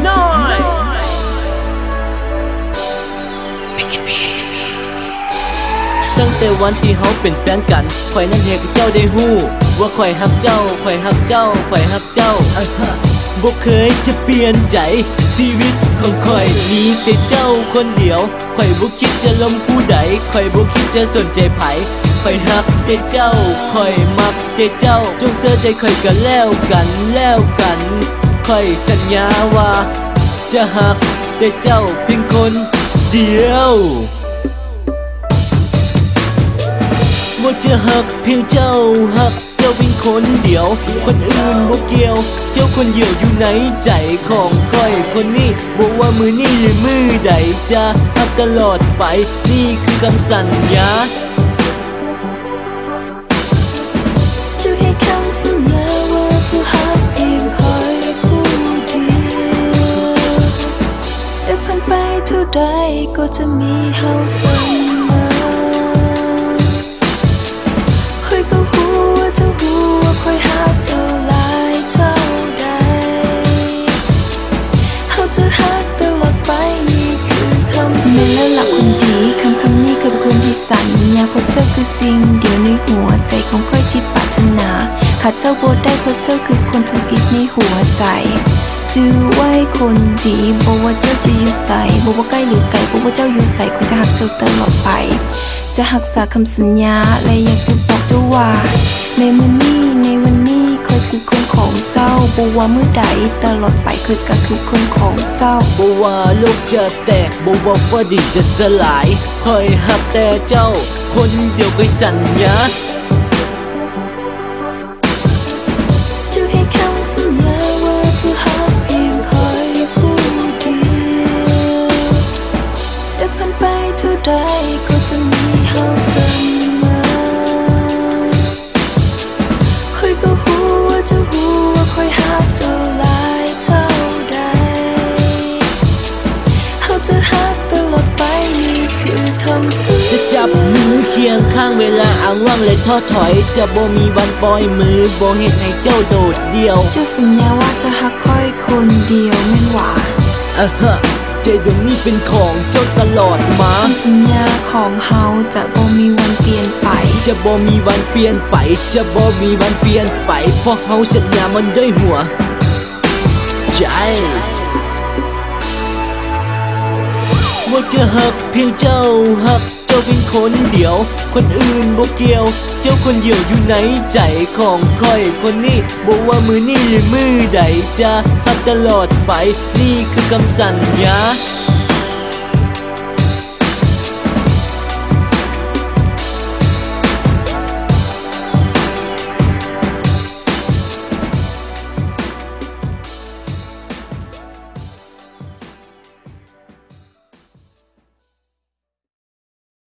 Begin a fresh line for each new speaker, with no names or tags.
น้อยตั้งแต่วันที่เฮาเป็นแฟนกันข่อยนั้นเห็นเจ้าได้ฮู้ว่าข่อยฮักเจ้าข่อยฮักเจ้าข่อยฮักเจ้าบ่เคยจะเปลี่ยนใจชีวิตของข่อยมีแต่เจ้าคนเดียวข่อยบ่คิดจะล้มผู้ใดข่อยบ่คิดจะสนใจไผข่อยฮักแต่เจ้าข่อยมักแต่เจ้าจงเชื่อใจข่อยกันแล้วกันข่อยสัญญาว่าจะฮักแต่เจ้าเพียงคนเดียวว่าจะฮักเพียงเจ้าฮักเจ้าเพียงคนเดียวคนอื่นบ่เกี่ยวเจ้าคนเดียวอยู่ในใจของข่อยคนนี้บอกว่ามือนี้หรือมือใดจะฮักตลอดไปนี่คือคำสัญญา
จะให้คำสัญญาว่าจะฮักเพียงคอยผู้เดียวจะผ่านไปเท่าใดก็จะมีเฮาเสมอคอยก็ฮู้ว่าเจ้าฮู้ว่าคอยฮักเจ้าหลายเท่าใดเฮาจะฮักตลอดไปนี่คือคำสัญญาและหลักคนดีคำนี้คือคนที่สัญญาเพราะเจ้าคือสิ่งเดียวในหัวใจของค่อยที่ปรารถนาขาดเจ้าบ่ได้เพราะเจ้าคือคนทำผิดในหัวใจจื้อไว้คนดีบอกว่าเจ้าจะอยู่ใส่บอกว่าใกล้หรือไกลบอกว่าเจ้าอยู่ใส่คนจะหักเจ้าตลอดไปจะรักษาคำสัญญาและอยากจะบอกเจ้าว่าในวันนี้คอยคือคนของเจ้าบอกว่าเมื่อใดตลอดไปคอยก็คือคนของเจ้า
บอกว่าโลกจะแตกบอกว่าฟ้าดินจะสลายคอยฮักแต่เจ้าคนเดียวคอยสัญญา
จะให้คำสัญญาว่าจะฮักเพียงคอยผู้เดียวจะผ่านไปเท่าใดก็จะมีเฮาเสมอคอยก็ฮู้ว่าเจ้าฮู้ว่าคอยฮักเจ้าหลายเท่าใดเฮาจะฮักตลอดไปนี่คือคำสัญญา
จะจับมือเคียงข้างเวลาอ้างว่างและท้อถอยจะบ่มีวันปล่อยมือบ่เห็นให้เจ้าโดดเดี่ยว
เจ้าสัญญาว่าจะฮักคอยคนเดียวแม่นหว่า
ใจดวงนี้เป็นของเจ้าตลอดมา
คำสัญญาของเฮาจะบ่มีวันเปลี่ยนไป
จะบ่มีวันเปลี่ยนไปจะบ่มีวันเปลี่ยนไปเพราะเฮาสัญญามันด้วยหัวใจว่าจะฮักเพียงเจ้าฮักเจ้าเป็นคนเดียวคนอื่นบ่เกี่ยวเจ้าคนเดียวอยู่ในใจของข่อยคนนี้บอกว่ามือนี้หรือมือใดจะฮักตลอดไปนี่คือคำสัญญา